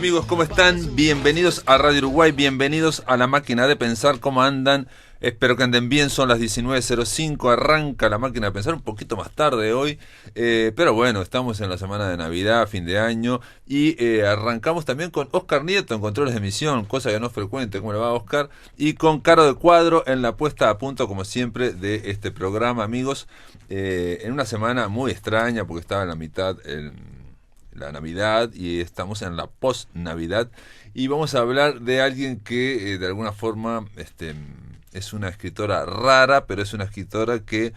Amigos, ¿cómo están? Bienvenidos a Radio Uruguay, bienvenidos a La Máquina de Pensar. ¿Cómo andan? Espero que anden bien, son las 19:05, arranca La Máquina de Pensar un poquito más tarde hoy, pero bueno, estamos en la semana de Navidad, fin de año, y arrancamos también con Oscar Nieto en controles de emisión, cosa que no es frecuente. ¿Cómo le va, Oscar? Y con Caro de Cuadro en la puesta a punto, como siempre, de este programa, amigos, en una semana muy extraña, porque estaba en la mitad la Navidad y estamos en la post-Navidad, y vamos a hablar de alguien que de alguna forma es una escritora rara, pero es una escritora que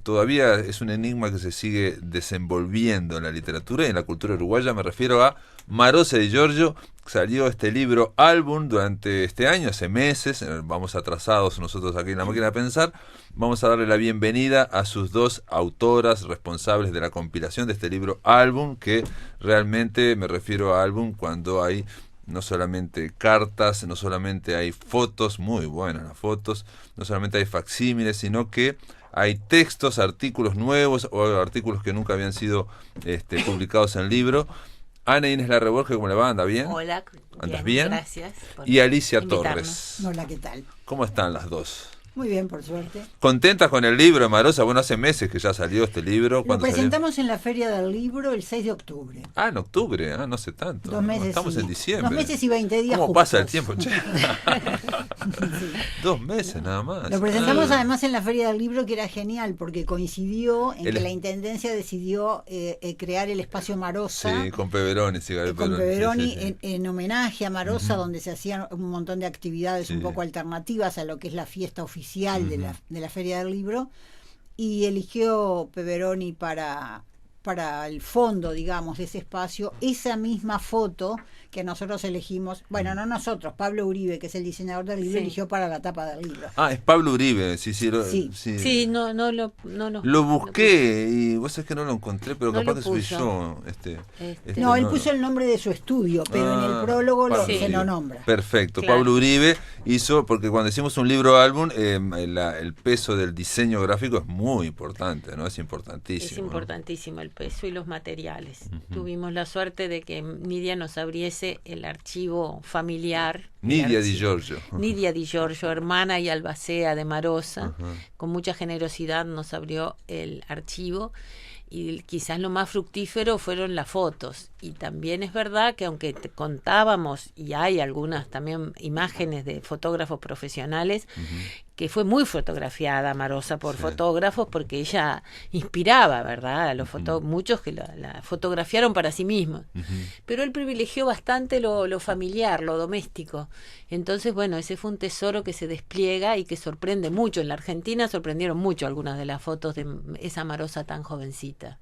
todavía es un enigma que se sigue desenvolviendo en la literatura y en la cultura uruguaya. Me refiero a Marosa Di Giorgio. Salió este libro álbum durante este año, hace meses. Vamos atrasados nosotros aquí en La Máquina de Pensar. Vamos a darle la bienvenida a sus dos autoras responsables de la compilación de este libro álbum, que realmente me refiero a álbum cuando hay no solamente cartas, no solamente hay fotos, muy buenas las fotos, no solamente hay facsímiles, sino que hay textos, artículos nuevos o artículos que nunca habían sido publicados en libro. Ana Inés Larreborge, ¿cómo le va? ¿Anda bien? Hola, ¿Andas bien? Gracias por Y Alicia invitarnos. Torres. Hola, ¿qué tal? ¿Cómo están las dos? Muy bien, por suerte. ¿Contentas con el libro, Marosa? Bueno, hace meses que ya salió este libro. Lo ¿Cuándo presentamos en la Feria del Libro el 6 de octubre. Ah, en octubre, no sé tanto. 2 meses. Estamos en diciembre. 2 meses y 20 días. ¿Cómo justos. pasa el tiempo, che? Sí. 2 meses nada más. Lo presentamos además en la Feria del Libro, que era genial, porque coincidió en El- que la Intendencia decidió crear el espacio Marosa. Sí, con Peveroni, sí, Gabriel Con Peveroni, sí, sí. en homenaje a Marosa, donde se hacían un montón de actividades Sí. un poco alternativas a lo que es la fiesta oficial de la Feria del Libro, y eligió Peveroni para el fondo, digamos, de ese espacio, esa misma foto que nosotros elegimos, bueno, no nosotros, Pablo Uribe, que es el diseñador del libro, Sí. eligió para la tapa del libro. Ah, es Pablo Uribe, sí. Sí. Sí, no Lo busqué y vos sabés que no lo encontré, pero No capaz lo que soy puso. yo. No, él puso el nombre de su estudio, pero en el prólogo Pablo se Uribe. lo nombra. Perfecto, Claro. Pablo Uribe hizo, porque cuando decimos un libro álbum, el peso del diseño gráfico es muy importante, ¿no? Es importantísimo. Es ¿no? importantísimo el peso y los materiales. Tuvimos la suerte de que Nidia nos abriese el archivo familiar. Nidia Di Giorgio. Nidia Di Giorgio, hermana y albacea de Marosa, con mucha generosidad nos abrió el archivo, y quizás lo más fructífero fueron las fotos. Y también es verdad que aunque te contábamos, y hay algunas también imágenes de fotógrafos profesionales, que fue muy fotografiada Marosa por fotógrafos, porque ella inspiraba, ¿verdad? A los muchos que la fotografiaron para sí mismos. Pero él privilegió bastante lo familiar, lo doméstico. Entonces, bueno, ese fue un tesoro que se despliega y que sorprende mucho. En la Argentina sorprendieron mucho algunas de las fotos de esa Marosa tan jovencita.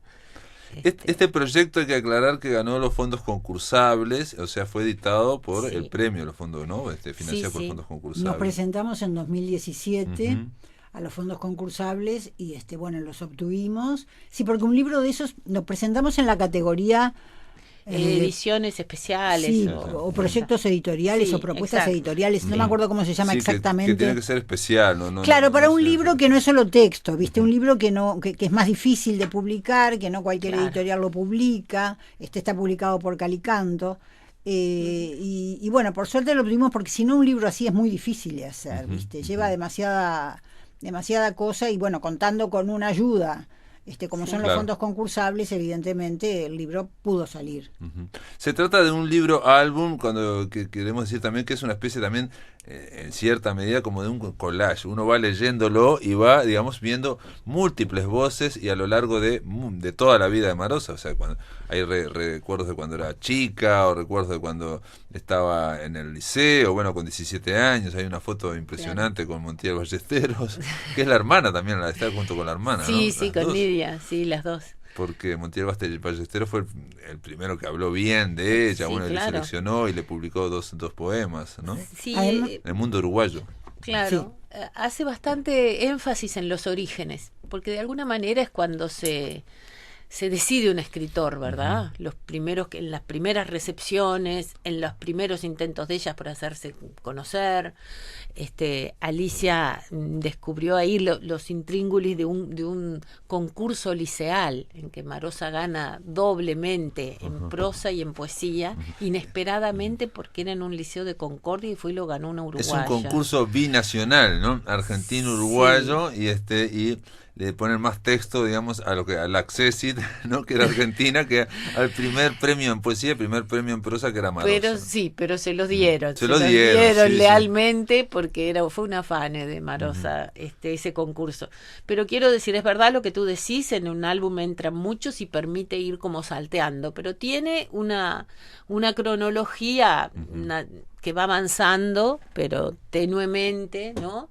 Este proyecto hay que aclarar que ganó los fondos concursables, o sea, fue editado por Sí. el premio, los fondos, ¿no? Financiado por Sí. fondos concursables. Nos presentamos en 2017 a los fondos concursables y bueno, los obtuvimos. Sí, porque un libro de esos nos presentamos en la categoría Ediciones especiales. sí, o proyectos editoriales, Sí, o propuestas exacto. editoriales, no me acuerdo cómo se llama Sí, exactamente. que tiene que ser especial, ¿no? Claro, para un sé. libro que no es solo texto, ¿viste? Un libro que es más difícil de publicar, que no cualquier Claro. editorial lo publica, está publicado por Calicanto. Y bueno, por suerte lo obtuvimos, porque si no, un libro así es muy difícil de hacer, ¿viste? Lleva demasiada cosa, y bueno, contando con una ayuda, como son los Claro. fondos concursables, evidentemente el libro pudo salir. Se trata de un libro álbum, que queremos decir también que es una especie también, en cierta medida, como de un collage. Uno va leyéndolo y va, digamos, viendo múltiples voces, y a lo largo de toda la vida de Marosa. O sea, cuando hay recuerdos de cuando era chica, o recuerdos de cuando estaba en el liceo, bueno, con 17 años. Hay una foto impresionante con Montiel Ballesteros, que es la hermana también, está junto con la hermana, Sí, ¿no? sí, Las con dos. Nidia, sí, las dos. Porque Montiel Ballesteros fue el primero que habló bien de ella, Sí, bueno, claro. le seleccionó y le publicó dos poemas, ¿no? Sí, Además- En el mundo uruguayo. claro. Hace bastante énfasis en los orígenes, porque de alguna manera es cuando se se decide un escritor, ¿verdad? Los primeros, en las primeras recepciones, en los primeros intentos de ella por hacerse conocer, Alicia descubrió ahí los intríngulis de un concurso liceal en que Marosa gana doblemente en prosa y en poesía, inesperadamente, porque era en un liceo de Concordia y fue y lo ganó una uruguaya. Es un concurso binacional, ¿no? Argentino-uruguayo, y le ponen más texto, digamos, al Accessit, ¿no? Que era Argentina, que al primer premio en poesía, primer premio en prosa, que era Marosa. Pero se los dieron. Se los dieron sí, lealmente, porque fue un afane de Marosa ese concurso. Pero quiero decir, es verdad lo que tú decís, en un álbum entran muchos y permite ir como salteando, pero tiene una cronología que va avanzando, pero tenuemente, ¿no?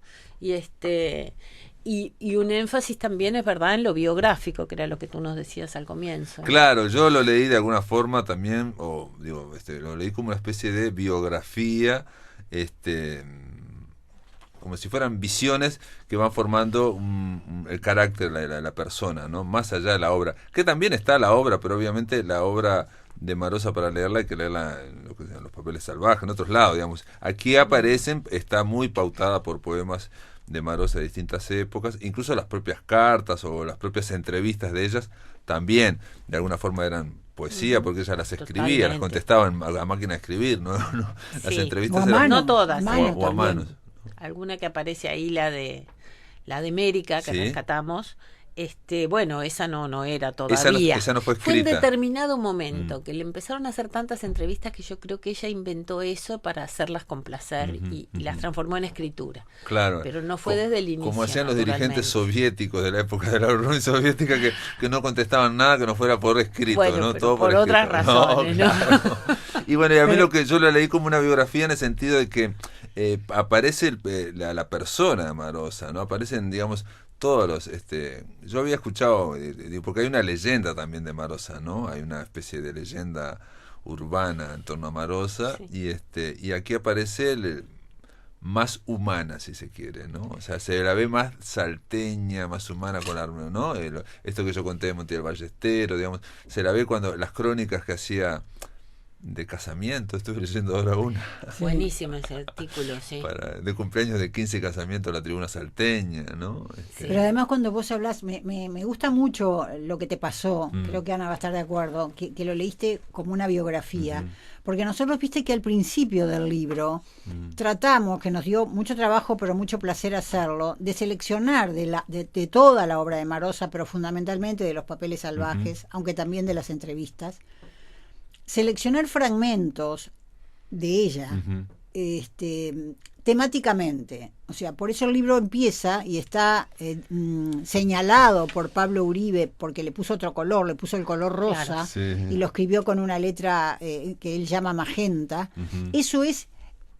Y un énfasis también, es verdad, en lo biográfico, que era lo que tú nos decías al comienzo. Claro, yo lo leí de alguna forma también, lo leí como una especie de biografía, como si fueran visiones que van formando el carácter de la persona, ¿no? Más allá de la obra, que también está la obra, pero obviamente la obra de Marosa, para leerla hay que leerla en los papeles salvajes, en otros lados, digamos. Aquí aparecen, está muy pautada por poemas de Marosa de distintas épocas, incluso las propias cartas o las propias entrevistas de ellas también de alguna forma eran poesía, porque ella las escribía, totalmente. Las contestaban a la máquina de escribir, ¿no? Las entrevistas eran no todas, o a manos. Alguna que aparece ahí, la de América, que rescatamos. Bueno, esa no era todavía. Esa no fue Fue en escrita. determinado momento que le empezaron a hacer tantas entrevistas que yo creo que ella inventó eso para hacerlas con placer y las transformó en escritura. Claro. Pero no fue desde el inicio. Como hacían los dirigentes soviéticos de la época de la Unión Soviética, que no contestaban nada que no fuera por escrito, bueno, ¿no? Pero todo por otras razones, ¿no? Claro. Y bueno, y a mí lo que yo lo leí como una biografía en el sentido de que aparece la persona de Marosa, ¿no? Aparecen, digamos, todos los yo había escuchado, porque hay una leyenda también de Marosa, ¿no? Hay una especie de leyenda urbana en torno a Marosa, y aquí aparece más humana, si se quiere, ¿no? O sea, se la ve más salteña, más humana con la, ¿no? Esto que yo conté de Montiel Ballestero, digamos, se la ve cuando las crónicas que hacía de casamiento, estuve leyendo ahora una. Buenísimo ese artículo, sí. De cumpleaños de 15 casamientos la tribuna salteña, ¿no? Pero además cuando vos hablas, me gusta mucho lo que te pasó, creo que Ana va a estar de acuerdo, que lo leíste como una biografía, porque nosotros viste que al principio del libro tratamos, que nos dio mucho trabajo pero mucho placer hacerlo, de seleccionar de toda la obra de Marosa, pero fundamentalmente de los papeles salvajes, aunque también de las entrevistas, seleccionar fragmentos de ella temáticamente. O sea, por eso el libro empieza y está señalado por Pablo Uribe, porque le puso otro color, le puso el color rosa, claro, sí. Y lo escribió con una letra que él llama magenta. Eso es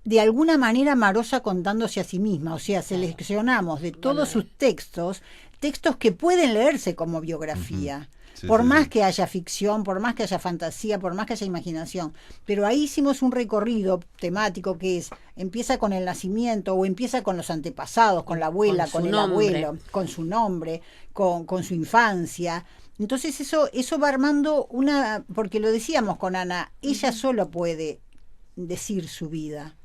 de alguna manera Marosa contándose a sí misma. O sea, seleccionamos de todos sus textos que pueden leerse como biografía. Sí, por más que haya ficción, por más que haya fantasía, por más que haya imaginación. Pero ahí hicimos un recorrido temático que empieza con el nacimiento o empieza con los antepasados, con la abuela, con el abuelo, con su nombre, con su infancia. Entonces eso va armando porque lo decíamos con Ana, ella solo puede decir su vida.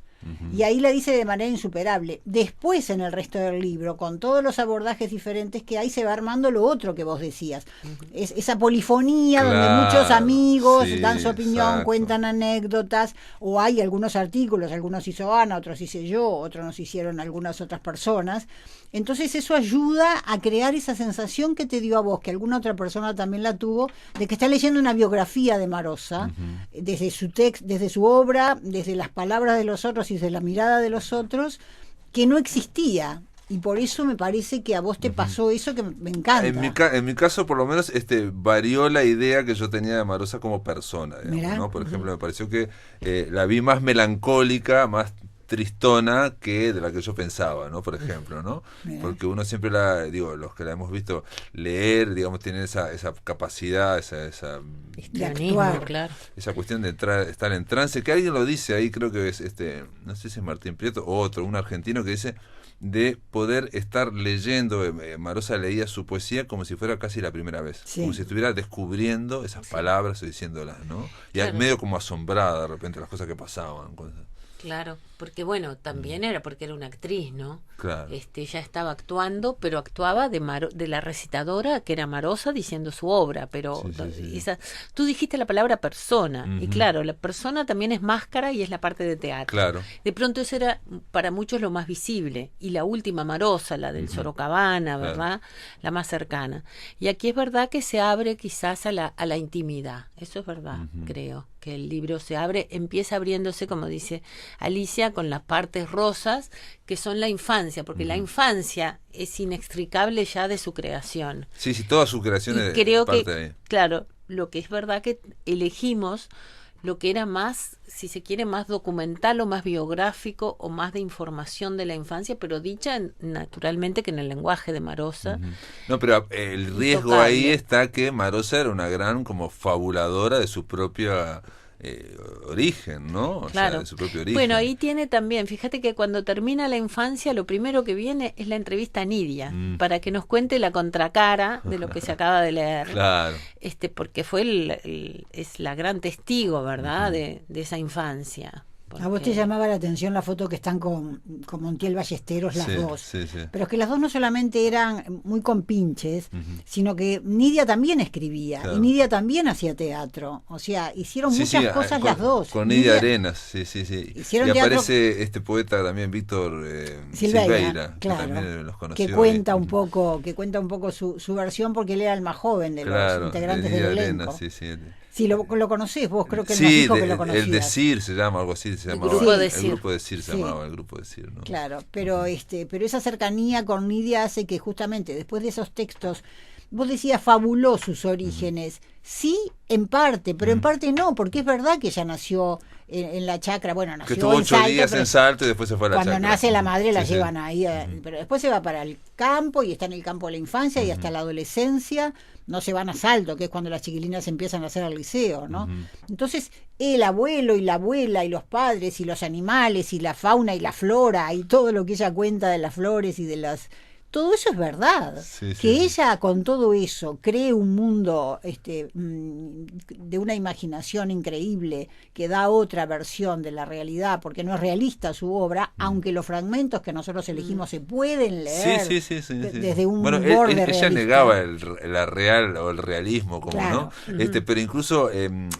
Y ahí la dice de manera insuperable. Después, en el resto del libro, con todos los abordajes diferentes que hay, se va armando lo otro que vos decías. Es esa polifonía, claro, donde muchos amigos dan su opinión, exacto, cuentan anécdotas, o hay algunos artículos, algunos hizo Ana, otros hice yo, otros nos hicieron algunas otras personas. Entonces eso ayuda a crear esa sensación que te dio a vos, que alguna otra persona también la tuvo, de que está leyendo una biografía de Marosa, desde su texto, desde su obra, desde las palabras de los otros y desde la mirada de los otros, que no existía. Y por eso me parece que a vos te pasó eso, que me encanta. En mi caso, por lo menos, varió la idea que yo tenía de Marosa como persona, digamos, ¿no? Por ejemplo, me pareció que la vi más melancólica, más tristona que de la que yo pensaba, ¿no? Por ejemplo, ¿no? Mira. Porque uno siempre los que la hemos visto leer, digamos, tienen esa capacidad, esa Histrionismo, actuar. claro. esa cuestión de estar en trance, que alguien lo dice ahí, creo que es no sé si es Martín Prieto o otro, un argentino que dice de poder estar leyendo, Marosa leía su poesía como si fuera casi la primera vez, Sí. como si estuviera descubriendo esas palabras o diciéndolas, ¿no? Y Claro. medio como asombrada de repente las cosas que pasaban. Claro, porque bueno, también era porque era una actriz, ¿no? Claro. Ella estaba actuando, pero actuaba de la recitadora que era Marosa diciendo su obra, pero Sí. tú dijiste la palabra persona, y Ujú. claro, la persona también es máscara y es la parte de teatro. Claro. De pronto eso era para muchos lo más visible, y la última Marosa, la del Ujú. Sorocabana, Claro. ¿verdad? La más cercana. Y aquí es verdad que se abre quizás a la intimidad, eso es verdad, Ujú. creo, que el libro se abre, empieza abriéndose, como dice Alicia, con las partes rosas que son la infancia, porque la Ujú. infancia es inextricable ya de su creación. Sí, toda su creación Y creo parte que, de ahí. claro, lo que es verdad que elegimos lo que era más, si se quiere, más documental o más biográfico o más de información de la infancia, pero dicha naturalmente que en el lenguaje de Marosa. Ujú. No, pero el riesgo Intocable. ahí está que Marosa era una gran como fabuladora de su propia origen, ¿no? O Claro. sea, de su propio origen. Bueno, ahí tiene también, fíjate que cuando termina la infancia, lo primero que viene es la entrevista a Nidia, Mm. para que nos cuente la contracara de lo que se acaba de leer. Claro. Porque fue es la gran testigo, ¿verdad?, de esa infancia. A vos te llamaba la atención la foto que están con Montiel Ballesteros las Sí, dos. sí. Pero es que las dos no solamente eran muy compinches, Ujú. sino que Nidia también escribía Claro. y Nidia también hacía teatro. O sea, hicieron Sí, muchas sí, cosas con, las dos. Con Nidia Arenas, sí. Hicieron Y teatro- aparece este poeta también, Víctor Silveira, que claro, también los conoció. que cuenta ahí. un poco, su versión, porque él era el más joven de Claro, los integrantes de Nidia del Arenas, elenco. sí. Sí, lo conocés vos, creo que él nos Sí, dijo que lo conocías. el Decir se llama, algo así se El llamaba. Grupo El Decir. Grupo Decir se Sí. llamaba, el Grupo Decir, ¿no? Claro, pero esa cercanía con Nidia hace que justamente después de esos textos, vos decías fabuló sus orígenes. Sí, en parte, pero en parte no, porque es verdad que ella nació en la chacra, bueno, Que nació estuvo en 8 Salta, días pero en Salto y después se fue a la cuando chacra. nace la madre la Sí, sí. llevan ahí, pero después se va para el campo y está en el campo de la infancia y hasta la adolescencia no se van a Salto, que es cuando las chiquilinas empiezan a hacer al liceo, ¿no? Ujú. Entonces, el abuelo y la abuela y los padres y los animales y la fauna y la flora y todo lo que ella cuenta de las flores y de las... Todo eso es verdad. Sí, Que sí. ella con todo eso cree un mundo de una imaginación increíble que da otra versión de la realidad, porque no es realista su obra, aunque los fragmentos que nosotros elegimos se pueden leer Sí. desde un bueno, borde ella realista. negaba la real o el realismo, como Claro. no, pero incluso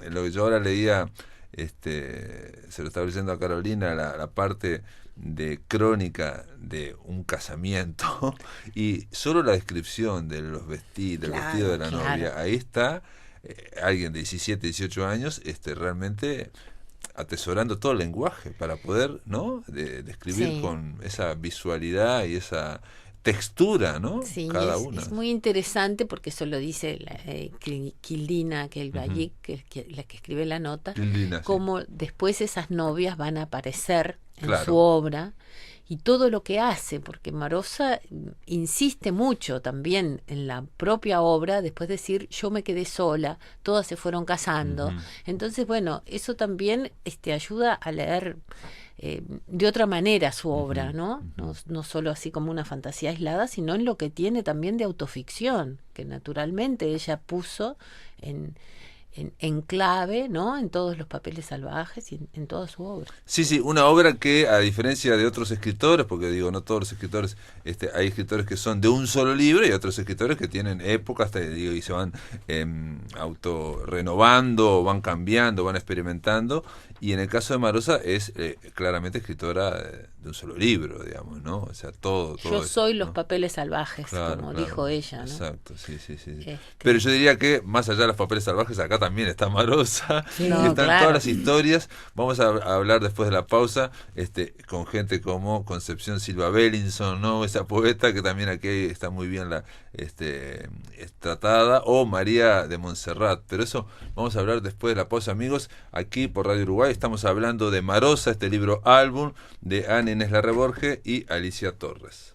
lo que yo ahora leía, se lo estaba leyendo a Carolina, la parte de crónica de un casamiento y solo la descripción de los del Claro, vestido de la claro. novia, ahí está alguien de 17, 18 años, realmente atesorando todo el lenguaje para poder, ¿no? Describir Sí. con esa visualidad y esa textura, ¿no? Sí, Cada es, una. es muy interesante porque eso lo dice Quildina, que el Ujú. Vallic, la que escribe la nota, Quildina, sí. cómo después esas novias van a aparecer en Claro. su obra y todo lo que hace, porque Marosa insiste mucho también en la propia obra, después de decir yo me quedé sola, todas se fueron casando. Ujú. Entonces, bueno, eso también ayuda a leer de otra manera su obra, ¿no? No solo así como una fantasía aislada, sino en lo que tiene también de autoficción, que naturalmente ella puso en clave, ¿no? En todos los papeles salvajes y en toda su obra. Sí, una obra que, a diferencia de otros escritores, porque digo, no todos los escritores, hay escritores que son de un solo libro y otros escritores que tienen épocas, y se van autorrenovando, van cambiando, van experimentando, y en el caso de Marosa es claramente escritora de un solo libro, digamos, ¿no? O sea, todo Yo eso, soy ¿no? los papeles salvajes, Claro, como claro. dijo ella, ¿no? Exacto, sí. Este, Pero yo diría que, más allá de los papeles salvajes, acá también está Marosa, Sí. y No, están claro. todas las historias. Vamos a hablar después de la pausa con gente como Concepción Silva Bellinson, ¿no? Esa poeta que también aquí está muy bien tratada, o María de Montserrat. Pero eso vamos a hablar después de la pausa, amigos. Aquí por Radio Uruguay estamos hablando de Marosa, este libro álbum de Ana Inés Larreborge y Alicia Torres.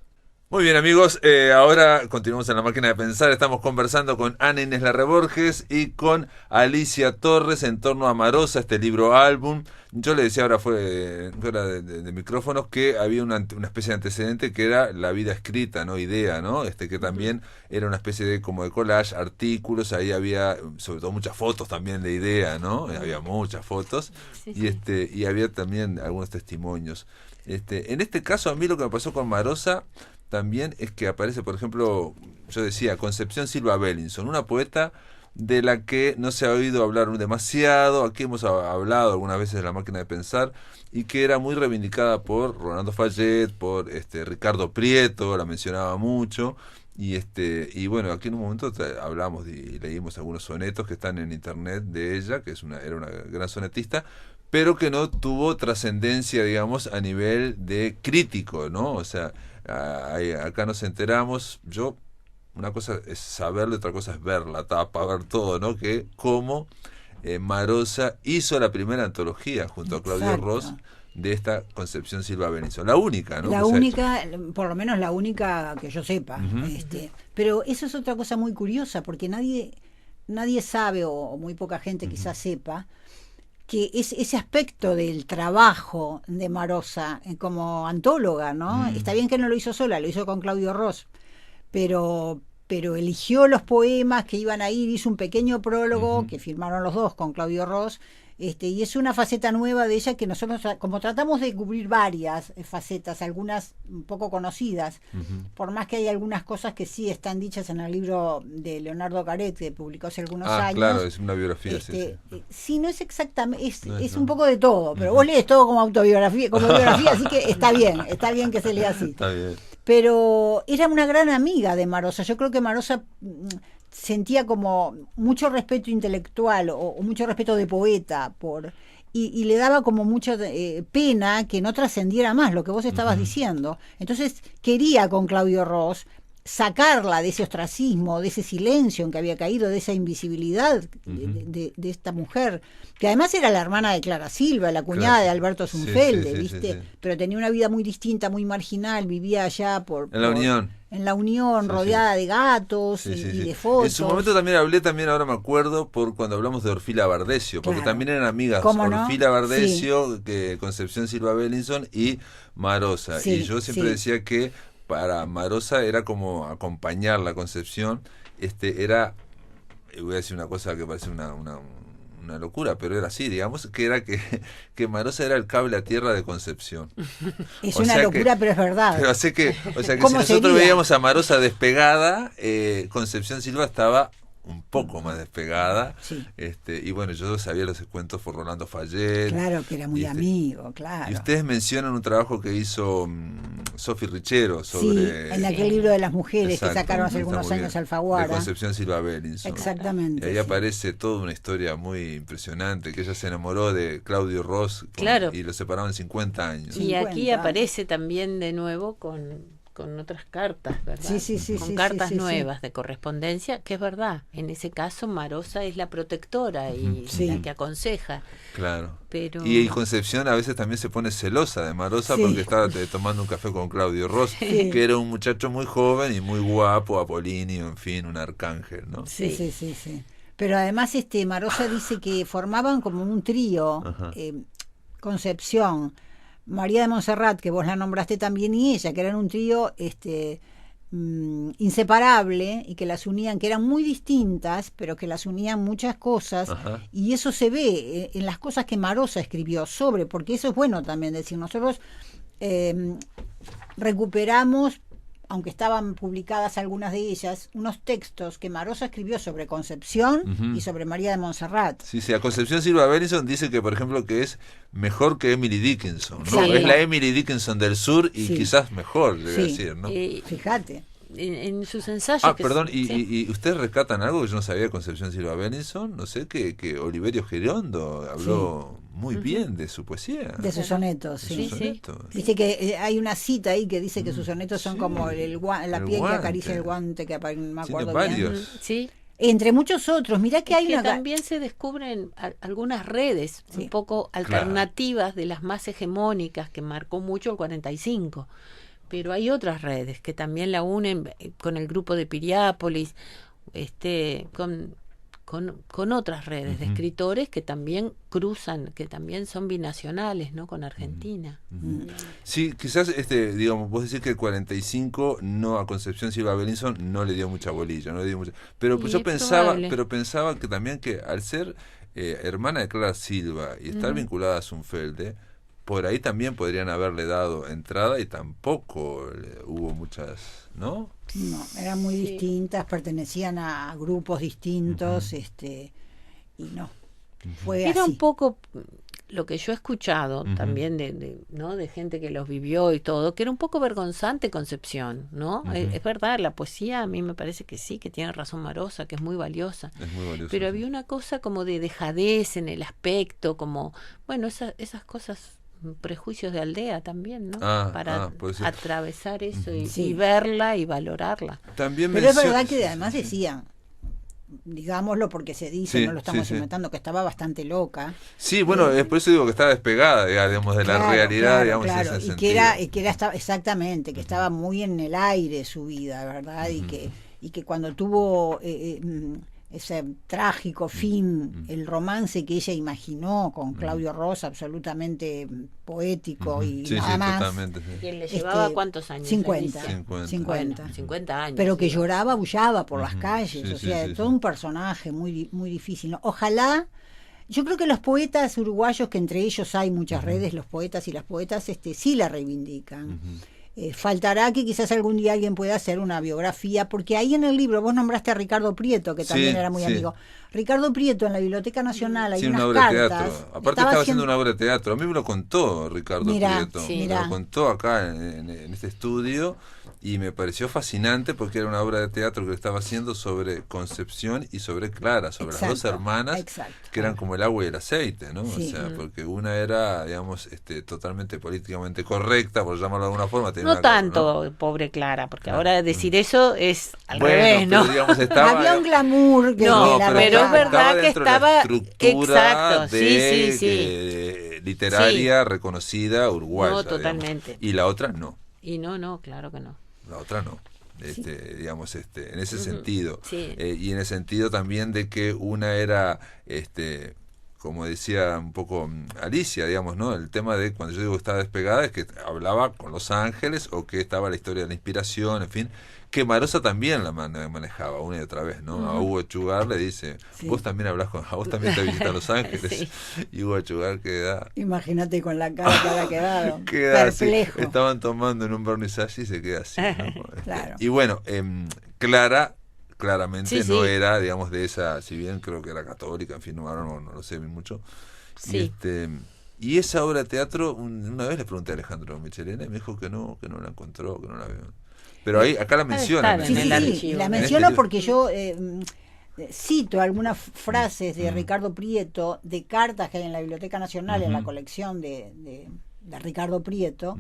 Muy bien, amigos, ahora continuamos en la máquina de pensar. Estamos conversando con Ana Inés Larreborges y con Alicia Torres en torno a Marosa, este libro álbum. Yo le decía ahora fuera de micrófonos que había una especie de antecedente que era la vida escrita, ¿no? Idea, ¿no? Que también era una especie de como de collage, artículos. Ahí había sobre todo muchas fotos también de Idea, ¿no? Había muchas fotos. Sí, Y sí. y había también algunos testimonios. En este caso, a mí lo que me pasó con Marosa también es que aparece, por ejemplo, yo decía, Concepción Silva Bellinson, una poeta de la que no se ha oído hablar demasiado. Aquí hemos hablado algunas veces de La máquina de pensar, y que era muy reivindicada por Rolando Fayet, por Ricardo Prieto, la mencionaba mucho. Y bueno, aquí en un momento hablamos y leímos algunos sonetos que están en internet de ella, que era una gran sonetista, pero que no tuvo trascendencia, digamos, a nivel de crítico, ¿no? O sea, acá nos enteramos, una cosa es saberlo, otra cosa es ver la tapa, ver todo, ¿no? Que como Marosa hizo la primera antología junto a Claudio Exacto. Ross de esta Concepción Silva Benison, la única, ¿no? La que se ha única, por lo menos la única que yo sepa. Ujú. Pero eso es otra cosa muy curiosa, porque nadie sabe, o muy poca gente quizás sepa, que ese aspecto del trabajo de Marosa como antóloga, ¿no? Está bien que no lo hizo sola, lo hizo con Claudio Ross, pero eligió los poemas que iban a ir, hizo un pequeño prólogo que firmaron los dos con Claudio Ross, y es una faceta nueva de ella que nosotros, como tratamos de cubrir varias facetas, algunas un poco conocidas, por más que hay algunas cosas que sí están dichas en el libro de Leonardo Caret, que publicó hace algunos años. Claro, es una biografía, sí. Sí, no es exactamente, es No. un poco de todo, pero vos lees todo como autobiografía, como biografía, así que está bien que se lea así. Está bien. Pero era una gran amiga de Marosa. Yo creo que Marosa sentía como mucho respeto intelectual o mucho respeto de poeta y le daba como mucha pena que no trascendiera más lo que vos estabas diciendo. Entonces quería con Claudio Ross sacarla de ese ostracismo, de ese silencio en que había caído, de esa invisibilidad de esta mujer, que además era la hermana de Clara Silva, la cuñada Claro. de Alberto Zunfelde, Sí, ¿viste? sí. Pero tenía una vida muy distinta, muy marginal, vivía allá En la Unión. En la Unión, Sí, rodeada de gatos y de fotos. En su momento también hablé, ahora me acuerdo, por cuando hablamos de Orfila Bardesio, porque Claro. también eran amigas, ¿Cómo no? Orfila Bardesio, Concepción Silva Bellinson y Marosa. Sí, Y yo siempre sí. decía que para Marosa era como acompañar la Concepción, era, voy a decir una cosa que parece una locura, pero era así, digamos, que era que Marosa era el cable a tierra de Concepción. Es O una sea locura, pero es verdad. Pero así que, o sea que si ¿Cómo nosotros sería? veíamos a Marosa despegada, Concepción Silva estaba un poco más despegada. Sí. Y bueno, yo sabía los cuentos por Rolando Fayet. Claro que era muy y amigo, claro. Y ustedes mencionan un trabajo que hizo Sofi Richero Sí, sobre... en aquel libro de las mujeres Exacto, que sacaron hace está algunos muy años bien, Alfaguara. de Concepción Silva Bellinson. Exactamente. Y ahí sí. aparece toda una historia muy impresionante, que ella se enamoró de Claudio Ross Claro. y lo separaban 50 años. Y aquí 50. aparece también de nuevo con otras cartas, ¿verdad? Sí, con sí, cartas sí, sí, nuevas de correspondencia, que es verdad. En ese caso Marosa es la protectora y Sí. la que aconseja. Claro. Pero Y Concepción a veces también se pone celosa de Marosa Sí. porque estaba tomando un café con Claudio Ross, Sí. que era un muchacho muy joven y muy guapo, apolíneo, en fin, un arcángel, ¿no? Sí. Pero además Marosa dice que formaban como un trío, Ajá. Concepción, María de Montserrat, que vos la nombraste también, y ella, que eran un trío inseparable y que las unían, que eran muy distintas, pero que las unían muchas cosas. Ajá. Y eso se ve en las cosas que Marosa escribió sobre, porque eso es bueno también decir, nosotros recuperamos, aunque estaban publicadas algunas de ellas, unos textos que Marosa escribió sobre Concepción Ujú. y sobre María de Montserrat. Sí, a Concepción Silva Bellinson dice que, por ejemplo, que es mejor que Emily Dickinson, ¿no? Sí. Es la Emily Dickinson del sur y Sí. quizás mejor, debe Sí. decir, ¿no? Fíjate. en sus ensayos. Perdón, sí. y ustedes rescatan algo que yo no sabía de Concepción Silva Bellinson, no sé, que Oliverio Girondo habló muy bien de su poesía. De sus sonetos, sí. Sus sonetos. Dice que hay una cita ahí que dice que sus sonetos son como la piel que acaricia el guante, que no me acuerdo varios. bien. Sí. Entre muchos otros, mirá que hay que una... también se descubren algunas redes un poco alternativas de las más hegemónicas que marcó mucho el 45, pero hay otras redes que también la unen con el grupo de Piriápolis, con otras redes de escritores que también cruzan, que también son binacionales, ¿no? Con Argentina. Sí, quizás, digamos, vos decís que el 45 a Concepción Silva Bellinson no le dio mucha bolilla, no le dio mucha, pero Y yo es probable. pensaba que también que al ser hermana de Clara Silva y estar vinculada a Zunfelde, por ahí también podrían haberle dado entrada y tampoco hubo muchas, ¿no? No, eran muy distintas, pertenecían a grupos distintos, y no, fue Era así. un poco lo que yo he escuchado también ¿no? de gente que los vivió y todo, que era un poco vergonzante Concepción, ¿no? Es verdad, la poesía a mí me parece que sí, que tiene razón Marosa, que es muy valiosa. Es muy valiosa, pero había una cosa como de dejadez en el aspecto, como, bueno, esas cosas, prejuicios de aldea también, ¿no? Para atravesar eso y verla y valorarla. También pero es verdad que además decían, digámoslo porque se dice, no lo estamos inventando, que estaba bastante loca. Sí, bueno, por eso digo que estaba despegada, digamos, de la realidad, digamos, en ese y sentido. que era exactamente, que estaba muy en el aire su vida, ¿verdad? Y que cuando tuvo ese trágico fin, el romance que ella imaginó con Claudio Rosa, absolutamente poético y nada más. Totalmente, ¿Quién le llevaba cuántos años? 50 años. Pero que lloraba, aullaba por las calles, o sea, todo un personaje muy, muy difícil, ¿no? Ojalá. Yo creo que los poetas uruguayos, que entre ellos hay muchas redes, los poetas y las poetas, sí la reivindican. Faltará que quizás algún día alguien pueda hacer una biografía, porque ahí en el libro, vos nombraste a Ricardo Prieto, que también era muy amigo. Ricardo Prieto en la Biblioteca Nacional hay unas una obra cartas. De teatro. Aparte estaba haciendo una obra de teatro. A mí me lo contó Ricardo Prieto. Me lo contó acá en este estudio y me pareció fascinante porque era una obra de teatro que estaba haciendo sobre Concepción y sobre Clara, sobre las dos hermanas que eran como el agua y el aceite, ¿no? O sea, porque una era, digamos, totalmente políticamente correcta, por llamarlo de alguna forma. No tanto, ¿no? Pobre Clara, porque ahora decir eso es al revés, ¿no? Pero, digamos, había un glamour que pero es verdad que estaba estructura literaria reconocida uruguaya. No, totalmente. Digamos. Y la otra no. Y no, claro que no. La otra no. Digamos, en ese sentido. Y en el sentido también de que una era, como decía un poco Alicia, digamos, ¿no? El tema de cuando yo digo que estaba despegada es que hablaba con Los Ángeles o que estaba la historia de la inspiración, en fin, que Marosa también la manejaba una y otra vez, ¿no? A Hugo Chugar le dice, vos también hablás a vos también te visitas Los Ángeles. Y Hugo Chugar queda... Imagínate con la cara que habrá quedado. Queda perplejo. Así. Estaban tomando en un vernissage y se queda así, ¿no? Claro. Y bueno, Clara claramente no era, digamos, de esa, si bien creo que era católica, en fin, ahora no lo sé mucho. Y esa obra de teatro, una vez le pregunté a Alejandro Michelena y me dijo que no la encontró, que no la vio. Pero acá la menciona. La menciono porque yo cito algunas frases de Ricardo Prieto, de cartas que hay en la Biblioteca Nacional, en la colección de Ricardo Prieto,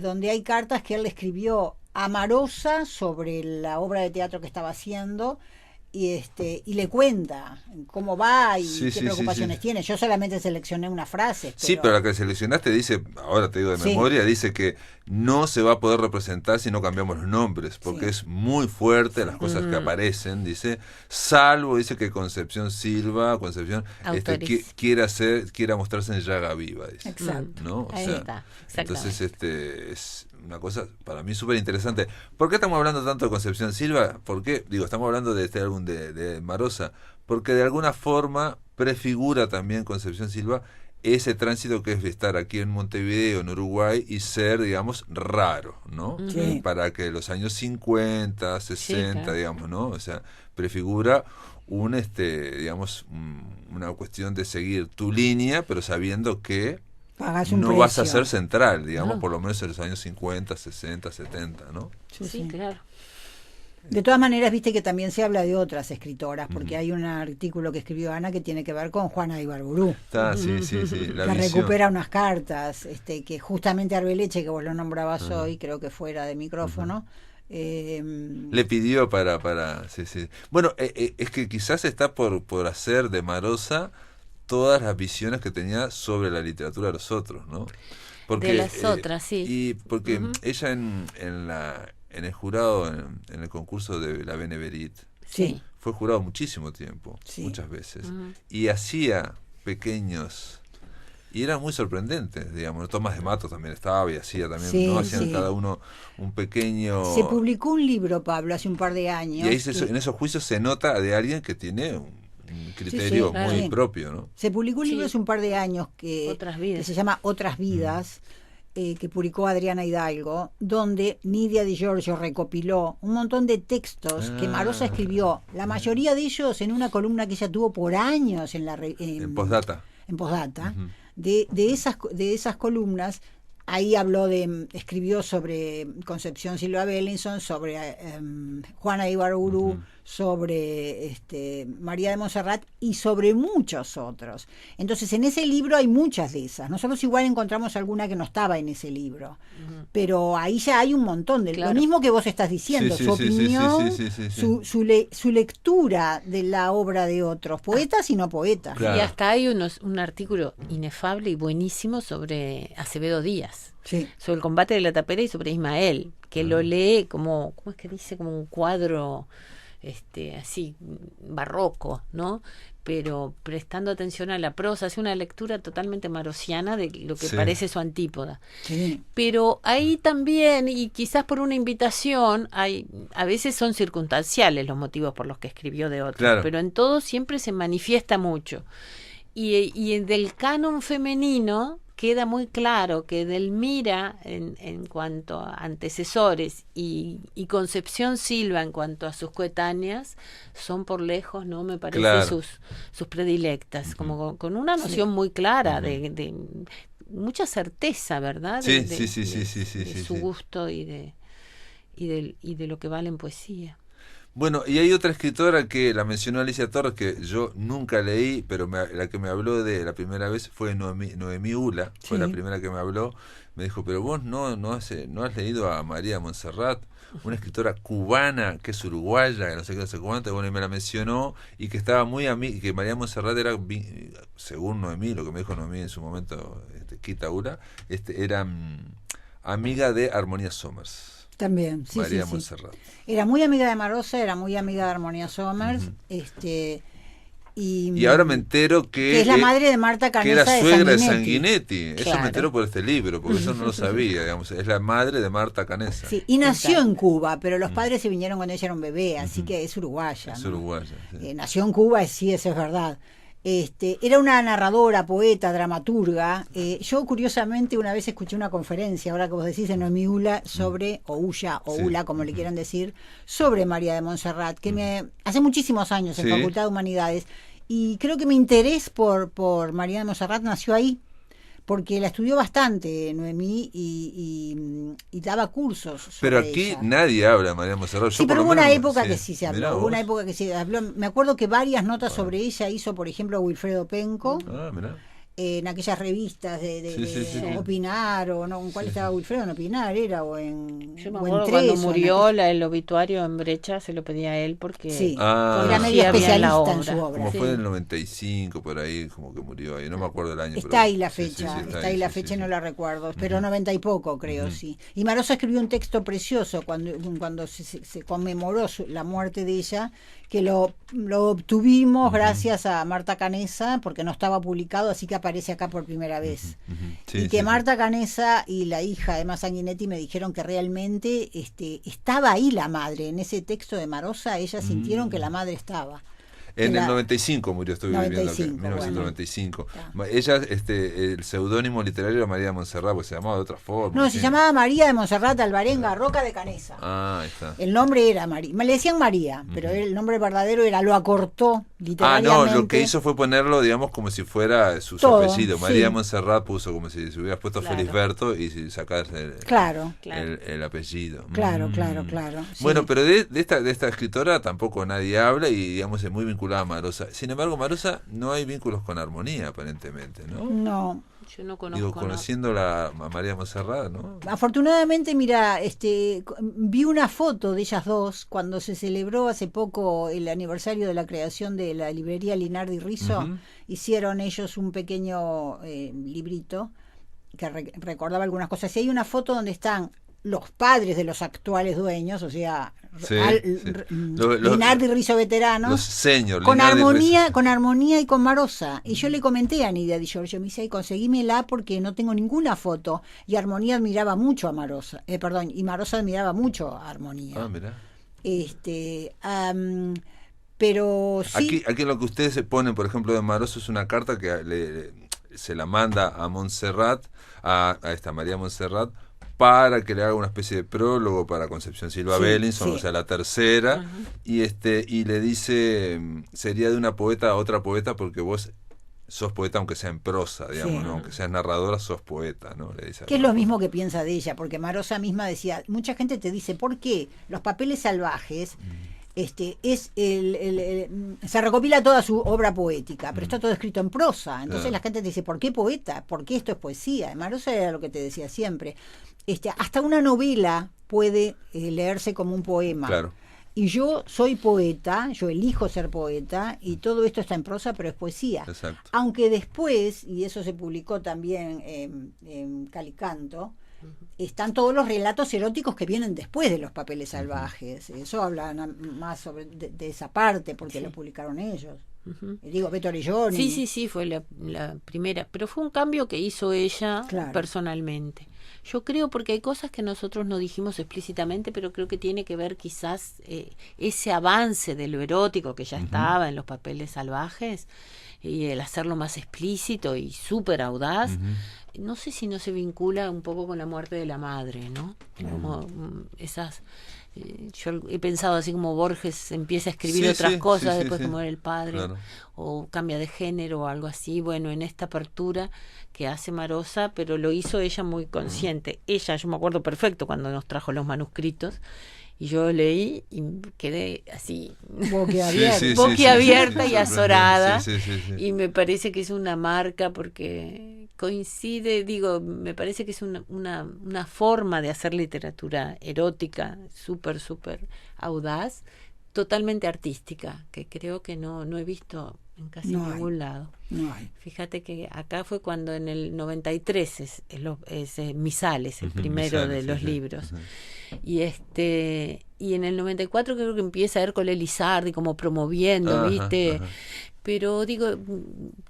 donde hay cartas que él le escribió a Marosa sobre la obra de teatro que estaba haciendo, y le cuenta cómo va y qué preocupaciones tiene. Yo solamente seleccioné una frase. Pero la que seleccionaste dice, ahora te digo de memoria, dice que no se va a poder representar si no cambiamos los nombres, porque es muy fuerte las cosas que aparecen, dice, salvo, dice que Concepción Silva, quiera mostrarse en llaga viva, dice. Exacto. ¿No? O Ahí sea, está. Entonces es una cosa para mí súper interesante. ¿Por qué estamos hablando tanto de Concepción Silva? ¿Por qué? Digo, estamos hablando de este álbum de Marosa, porque de alguna forma prefigura también Concepción Silva ese tránsito que es de estar aquí en Montevideo, en Uruguay, y ser, digamos, raro, ¿no? Para que los años 50, 60, digamos, ¿no? O sea, prefigura digamos, una cuestión de seguir tu línea, pero sabiendo que no vas a ser central, digamos, por lo menos en los años 50, 60, 70, ¿no? Sí, claro. De todas maneras, viste que también se habla de otras escritoras, porque hay un artículo que escribió Ana que tiene que ver con Juana Ibarburu. Sí, la que visión. recupera unas cartas, que justamente Arbeleche, que vos lo nombrabas hoy, creo que fuera de micrófono, le pidió para sí. Bueno, es que quizás está por hacer de Marosa todas las visiones que tenía sobre la literatura de los otros, ¿no? De las otras, sí. Y porque ella en el jurado, en el concurso de la Beneverit, Sí. fue jurado muchísimo tiempo, Sí. muchas veces, y hacía pequeños, y eran muy sorprendentes, digamos. Tomás de Mato también estaba y hacía también, Sí, ¿no? Hacían sí. cada uno un pequeño... Se publicó un libro, Pablo, hace un par de años. Y ahí que- en esos juicios se nota de alguien que tiene un criterio claro. muy Sí. propio, ¿no? Se publicó un libro Sí. hace un par de años Otras vidas. que se llama Otras vidas, que publicó Adriana Hidalgo, donde Nidia Di Giorgio recopiló un montón de textos que Marosa escribió, la mayoría de ellos en una columna que ella tuvo por años en En Postdata. en Postdata. De esas columnas, ahí escribió sobre Concepción Silva Bellinson, sobre Juana Ibarburu, sobre María de Montserrat y sobre muchos otros. Entonces, en ese libro hay muchas de esas. Nosotros igual encontramos alguna que no estaba en ese libro, pero ahí ya hay un montón de Claro. lo mismo que vos estás diciendo, Sí, su sí, sí, opinión, sí. su lectura de la obra de otros, poetas y no poetas. Claro. Y hasta hay un artículo inefable y buenísimo sobre Acevedo Díaz, Sí. sobre el combate de la tapera y sobre Ismael, que lo lee como, ¿cómo es que dice? Como un cuadro así barroco, ¿no? Pero prestando atención a la prosa, hace una lectura totalmente marosiana de lo que Sí. parece su antípoda. Sí. Pero ahí también, y quizás por una invitación, a veces son circunstanciales los motivos por los que escribió de otros, Claro. pero en todo siempre se manifiesta mucho. Y del canon femenino queda muy claro que Delmira, en cuanto a antecesores, y Concepción Silva, en cuanto a sus coetáneas, son por lejos, ¿no? Me parece Claro. sus predilectas, como con una noción muy clara de mucha certeza, ¿verdad? Sí, De sí, su sí. gusto y de lo que vale en poesía. Bueno, y hay otra escritora que la mencionó Alicia Torres, que yo nunca leí, pero la que me habló de la primera vez fue Noemí Ula, fue Sí. la primera que me habló. Me dijo, pero vos no has leído a María de Montserrat, una escritora cubana que es uruguaya, que no sé qué, no sé cuánto, bueno, y me la mencionó, y que estaba muy y que María de Montserrat era, según Noemí, lo que me dijo Noemí en su momento, Quita Ula, era amiga de Armonía Somers. También, sí, María sí. Montserrat. Era muy amiga de Marosa, era muy amiga de Armonía Somers, Y ahora me entero que es la madre de Marta que era Canessa de suegra de Sanguinetti. Sanguinetti. Eso Claro. me enteró por este libro, porque eso no lo sabía, digamos. Es la madre de Marta Canessa. Sí, y nació en Cuba, pero los padres se vinieron cuando ella era un bebé, así que es uruguaya. Es ¿no? uruguaya. Sí. Nació en Cuba, sí, eso es verdad. Era una narradora, poeta, dramaturga. Yo curiosamente una vez escuché una conferencia, ahora que vos decís, en Noemí Ula, sobre, o Ulla, o Sí. Ula, como le quieran decir, sobre María de Montserrat, que hace muchísimos años en Sí. Facultad de Humanidades, y creo que mi interés por María de Montserrat nació ahí, porque la estudió bastante Noemí y daba cursos sobre Pero aquí ella. nadie habla de María Montserrat. Sí, Yo por pero lo hubo una menos- época que sí se habló. Mirá Hubo una vos. época que se habló. Me acuerdo que varias notas sobre ella hizo, por ejemplo, Wilfredo Penco, Ah, mirá. en aquellas revistas de Sí. Opinar, o no, ¿en cuál estaba Wilfredo? En Opinar era, o en, Yo me o en acuerdo Tres, cuando o en murió aquella- el obituario en Brecha, se lo pedía a él porque Sí, Ah. era medio conocía bien la especialista en obra. su obra. Como Sí. fue en el 95, por ahí, como que murió ahí. No me acuerdo el año. Está pero- ahí la sí, fecha, sí, está ahí la sí, fecha, sí, no sí. la recuerdo, pero 90 y poco creo, sí. Y Marosa escribió un texto precioso cuando se conmemoró la muerte de ella, que lo obtuvimos gracias a Marta Canessa, porque no estaba publicado, así que aparece acá por primera vez. Sí, Y que sí, Marta Canessa y la hija de Sanguinetti me dijeron que realmente estaba ahí la madre, en ese texto de Marosa, ellas sintieron que la madre estaba. En el 95 murió, estoy viviendo aquí, 95, 1995. bueno. Ella, el seudónimo literario era María de Montserrat, porque se llamaba de otra forma. No, se llamaba María de Montserrat Alvarenga Roca de Canesa. Ah, ahí está. El nombre era María. Le decían María, pero el nombre verdadero era, lo acortó Ah, literariamente. no, lo que hizo fue ponerlo, digamos, como si fuera su Todo, apellido. sí. María de Montserrat puso como si se hubieras puesto Claro. Felisberto y sacarse Claro, el apellido. claro, Mm. claro. Sí. Bueno, pero de esta escritora tampoco nadie habla y, digamos, es muy vinculada a Marosa. Sin embargo, Marosa no hay vínculos con Armonía, aparentemente, ¿no? No. Yo no conozco. Digo, conociendo a María Montserrat, ¿no? Afortunadamente, mira, vi una foto de ellas dos cuando se celebró hace poco el aniversario de la creación de la librería Linardi Rizzo. Ujú. Hicieron ellos un pequeño librito que recordaba algunas cosas. Y hay una foto donde están los padres de los actuales dueños, o sea, Sí, sí. Linardi Rizzo veterano, Los señores. con armonía y con Marosa. Y yo le comenté a Nidia Di Giorgio, me dice, conseguímela porque no tengo ninguna foto. Y Armonía admiraba mucho a Marosa, y Marosa admiraba mucho a Armonía. Ah, mirá. Pero sí. Aquí lo que ustedes se ponen, por ejemplo, de Marosa es una carta que se la manda a Montserrat, a esta María Montserrat, para que le haga una especie de prólogo para Concepción Silva Sí, Bellinson, sí. o sea, la tercera, Ajá. y le dice, sería de una poeta a otra poeta porque vos sos poeta aunque sea en prosa, digamos, Sí. ¿no? Aunque seas narradora, sos poeta, ¿no? Le dice Que es lo mismo que piensa de ella, porque Marosa misma decía, mucha gente te dice, ¿por qué los papeles salvajes se recopila toda su obra poética, pero está todo escrito en prosa? Entonces Claro. la gente te dice, ¿por qué poeta? ¿Por qué esto es poesía? Marosa era lo que te decía siempre. Hasta una novela puede leerse como un poema. Claro. Y yo soy poeta, yo elijo ser poeta, y todo esto está en prosa, pero es poesía. Exacto. Aunque después, y eso se publicó también en Calicanto, están todos los relatos eróticos que vienen después de los papeles salvajes. Eso habla más de esa parte, porque lo publicaron ellos. Ujú. Digo, Beto Orelloni. Sí, fue la primera, pero fue un cambio que hizo ella Claro. personalmente. Yo creo porque hay cosas que nosotros no dijimos explícitamente, pero creo que tiene que ver quizás ese avance de lo erótico que ya estaba en los papeles salvajes y el hacerlo más explícito y súper audaz. No sé si no se vincula un poco con la muerte de la madre, ¿no? Como esas... yo he pensado así como Borges empieza a escribir Sí, otras sí, cosas sí, después sí, que sí. muere el padre, Claro. o cambia de género o algo así. Bueno, en esta apertura que hace Marosa, pero lo hizo ella muy consciente. Ella, yo me acuerdo perfecto cuando nos trajo los manuscritos y yo leí y quedé así boquiabierta y azorada. Sí. Y me parece que es una marca porque coincide, digo, me parece que es una forma de hacer literatura erótica súper audaz, totalmente artística, que creo que no he visto en casi No hay. ningún lado. No hay. Fíjate que acá fue cuando en el 93 es Misales, el primero Misales, de sí, los sí. libros. Ujú. Y en el 94 creo que empieza Hércole Lizardi como promoviendo, Ajá, ¿viste? ajá. Pero digo,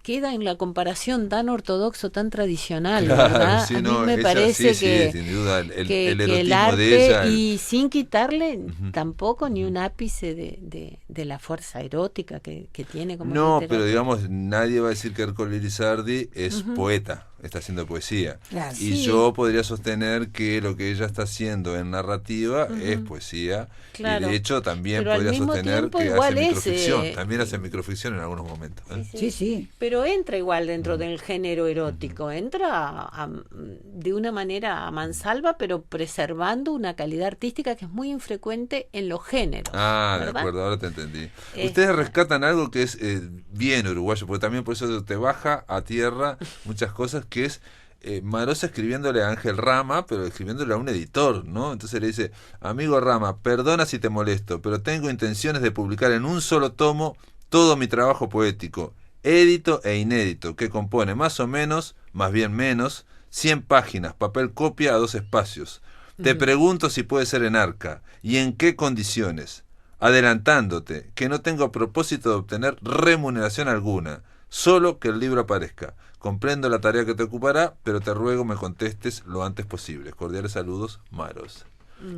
queda en la comparación tan ortodoxo, tan tradicional, Claro, ¿verdad? sí, A mí no, me ella parece sí, que, sin duda, el que erotismo el arte, de ella. y sin quitarle Ujú. tampoco ni un ápice de la fuerza erótica que tiene como No, literatura. pero digamos, nadie va a decir que Ercole Lizardi es poeta, está haciendo poesía. Claro. Y Sí. yo podría sostener que lo que ella está haciendo en narrativa es poesía. Claro. Y de hecho también Pero al podría mismo sostener tiempo que igual hace es, microficción. También hace microficción en algunos momentos. ¿eh? Sí. Pero entra igual dentro del género erótico, entra de una manera a mansalva, pero preservando una calidad artística que es muy infrecuente en los géneros. Ah, de ¿verdad? acuerdo, ahora te entendí. Este- Ustedes rescatan algo que es bien uruguayo, porque también por eso te baja a tierra muchas cosas, que es Marosa escribiéndole a Ángel Rama, pero escribiéndole a un editor, ¿no? Entonces le dice, amigo Rama, perdona si te molesto, pero tengo intenciones de publicar en un solo tomo todo mi trabajo poético, édito e inédito, que compone más o menos, más bien menos, 100 páginas, papel copia a 2 espacios. Te pregunto si puede ser en arca, y en qué condiciones. Adelantándote, que no tengo propósito de obtener remuneración alguna, solo que el libro aparezca. Comprendo la tarea que te ocupará, pero te ruego me contestes lo antes posible. Cordiales saludos, Maros.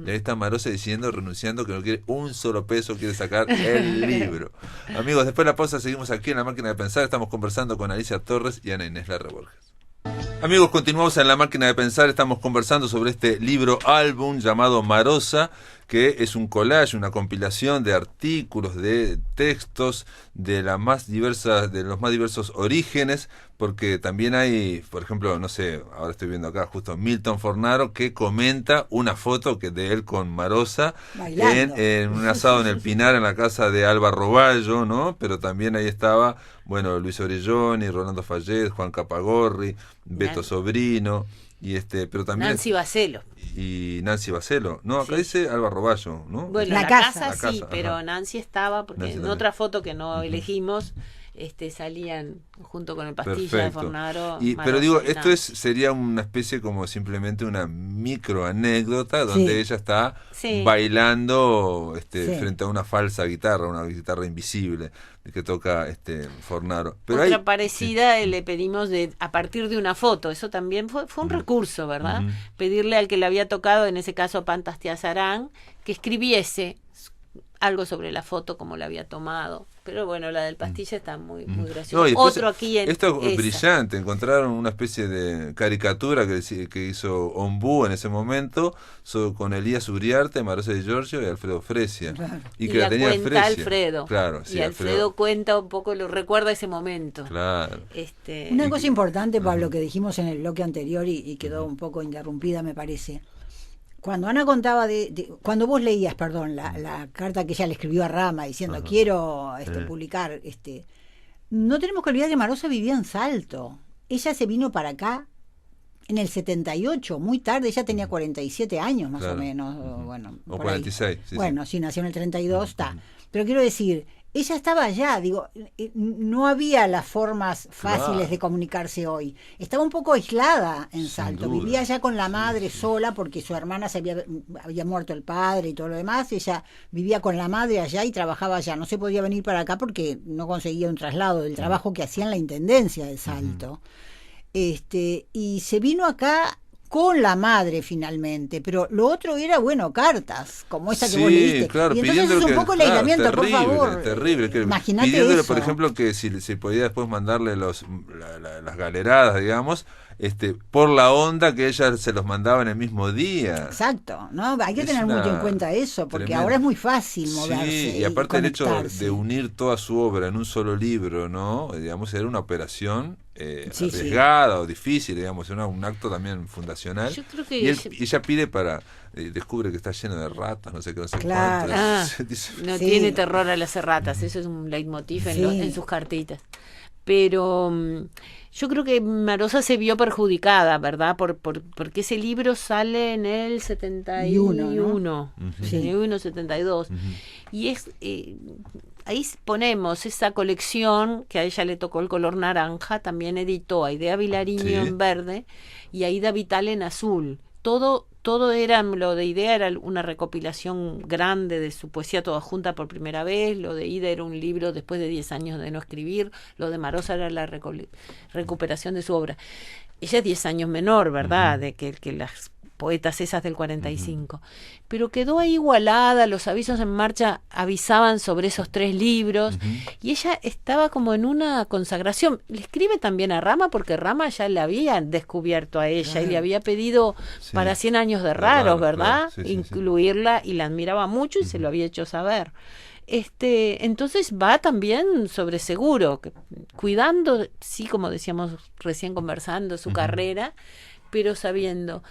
Y ahí está Marosa diciendo, renunciando, que no quiere un solo peso, quiere sacar el libro. Amigos, después de la pausa seguimos aquí en La Máquina de Pensar. Estamos conversando con Alicia Torres y Ana Inés Larra Borges. Amigos, continuamos en La Máquina de Pensar. Estamos conversando sobre este libro álbum llamado Marosa, que es un collage, una compilación de artículos, de textos de los más diversos orígenes, porque también hay, por ejemplo, no sé, ahora estoy viendo acá justo Milton Fornaro, que comenta una foto que de él con Marosa en un asado en el Pinar, en la casa de Alba Roballo, ¿no? Pero también ahí estaba, bueno, Luis Orelloni, Rolando Fallet, Juan Capagorri, Beto Sobrino, y pero también Nancy Bacelo. Y Nancy Bacelo. No, acá dice Alba Roballo, ¿no? Bueno, la casa casa, sí, pero ajá. Nancy estaba, porque Nancy en también. otra foto que no elegimos, salían junto con el Pastilla de Perfecto. Fornaro. Pero digo, esto Nancy. sería una especie como simplemente una micro anécdota donde Sí. ella está Sí. bailando Sí. frente a una falsa guitarra, una guitarra invisible que toca Fornaro. Pero Otra hay, parecida le pedimos a partir de una foto, eso también fue un recurso, ¿verdad? Ujú. Pedirle al que le había tocado, en ese caso Pantas Tiazarán, que escribiese algo sobre la foto como la había tomado. Pero bueno, la del Pastilla está muy graciosa. No, y después, Otro aquí en esto es esa. brillante, encontraron una especie de caricatura que hizo Ombú en ese momento con Elías Uriarte, Marosa de Giorgio y Alfredo Fresia. Claro. Y que la la tenía cuenta Fresia. Alfredo. Claro, sí, y Alfredo cuenta un poco, lo recuerda ese momento. Claro. Una cosa importante, Pablo, que dijimos en el bloque anterior y quedó un poco interrumpida, me parece. Cuando Ana contaba cuando vos leías, perdón, la carta que ella le escribió a Rama diciendo quiero publicar, no tenemos que olvidar que Marosa vivía en Salto. Ella se vino para acá en el 78, muy tarde, ella tenía 47 años más Claro. o menos, bueno, O por ahí. 46. Sí, Bueno, sí, nació en el 32, está. Pero quiero decir, ella estaba allá, digo, no había las formas fáciles Claro. de comunicarse hoy. Estaba un poco aislada en Sin Salto, duda. vivía allá con la madre sí. sola porque su hermana había muerto el padre y todo lo demás. Ella vivía con la madre allá y trabajaba allá. No se podía venir para acá porque no conseguía un traslado del trabajo que hacía en la intendencia de Salto. Y se vino acá con la madre finalmente, pero lo otro era, bueno, cartas, como esta que vos leíste. Claro, y entonces es pidiéndole un poco el aislamiento, terrible, por favor. terrible, Imagínate pidiéndole, eso. por ejemplo, que si podía después mandarle las galeradas, digamos, por la onda que ella se los mandaba en el mismo día. Exacto, ¿no? Hay que Es tener una mucho en cuenta eso, porque tremenda. ahora es muy fácil moverse. Sí, y aparte el hecho conectarse. de unir toda su obra en un solo libro, ¿no? Digamos, era una operación Sí, arriesgada o difícil, digamos, era un acto también fundacional. Yo creo que y ella pide descubre que está lleno de ratas, no sé qué, no sé Claro. cuánto. Dice, No Sí. tiene terror a las erratas, eso es un leitmotiv Sí. en sus cartitas. Pero yo creo que Marosa se vio perjudicada, ¿verdad? Porque ese libro sale en el 71, Ujú. 71, 72. Y ahí ponemos esa colección que a ella le tocó el color naranja, también editó a Idea Vilariño Sí. en verde y a Ida Vital en azul. Todo era, lo de Idea era una recopilación grande de su poesía toda junta por primera vez, lo de Ida era un libro después de 10 años de no escribir, lo de Marosa era la recuperación de su obra. Ella es 10 años menor, ¿verdad?, de que las poetas esas del 45. Pero quedó ahí igualada, los avisos en marcha avisaban sobre esos 3 libros, y ella estaba como en una consagración. Le escribe también a Rama, porque Rama ya le había descubierto a ella y le había pedido Sí. para 100 años de De raros, raros, ¿verdad? claro. Sí, sí, Incluirla, y la admiraba mucho y se lo había hecho saber. Entonces va también sobre seguro, cuidando, sí, como decíamos recién conversando, su carrera, pero sabiendo.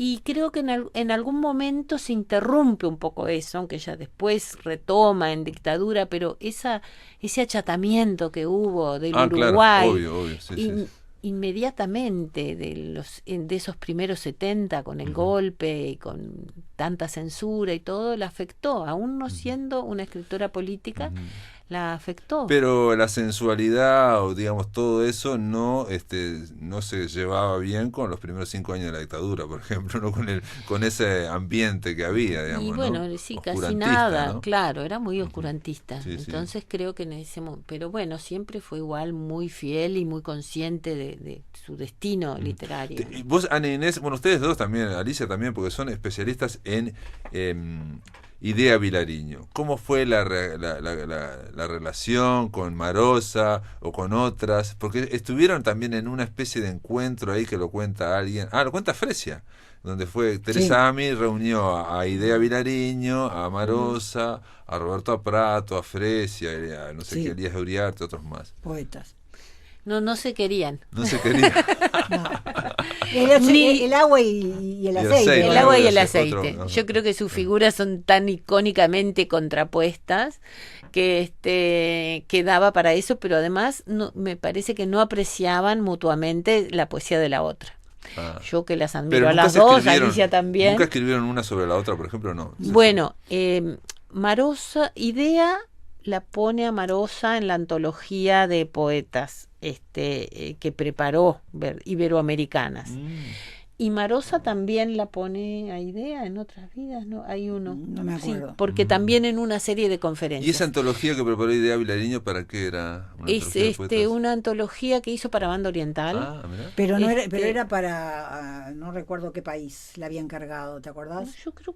Y creo que en algún momento se interrumpe un poco eso, aunque ella después retoma en dictadura, pero ese achatamiento que hubo del Uruguay, claro, obvio, sí. inmediatamente de esos primeros 70 con el golpe y con tanta censura y todo, la afectó, aún no siendo una escritora política, la afectó. Pero la sensualidad o digamos todo eso no no se llevaba bien con los primeros 5 años de la dictadura, por ejemplo, no con ese ambiente que había, digamos, y bueno, ¿no? sí, casi Oscurantista, nada, ¿no? claro, era muy oscurantista. Sí, sí. Entonces creo que pero bueno, siempre fue igual muy fiel y muy consciente de su destino literario. Y vos, Ana Inés, bueno, ustedes dos también, Alicia también, porque son especialistas en Idea Vilariño. ¿Cómo fue la relación con Marosa o con otras? Porque estuvieron también en una especie de encuentro ahí que lo cuenta alguien. Lo cuenta Fresia, donde fue Teresa Ami reunió a Idea Vilariño, a Marosa, a Roberto Prato, a Fresia, a no sé qué, Elías Uriarte, otros más. Poetas. No se querían. No se quería. No. El agua y el aceite. El agua y el Ese aceite. otro, Yo creo que sus figuras son tan icónicamente contrapuestas que daba para eso, pero además me parece que no apreciaban mutuamente la poesía de la otra. Yo que las admiro a las dos, Alicia también. ¿Nunca escribieron una sobre la otra, por ejemplo? No. Bueno, Marosa, Idea la pone a Marosa en la antología de poetas que preparó Iberoamericanas. Y Marosa también la pone a Idea en otras vidas, ¿no? Hay uno. No me acuerdo. Sí, porque también en una serie de conferencias. ¿Y esa antología que preparó Idea Vilariño para qué era? Es una antología que hizo para Banda Oriental. Mirá. Pero no era, pero era para no recuerdo qué país la había encargado, ¿te acordás? Yo creo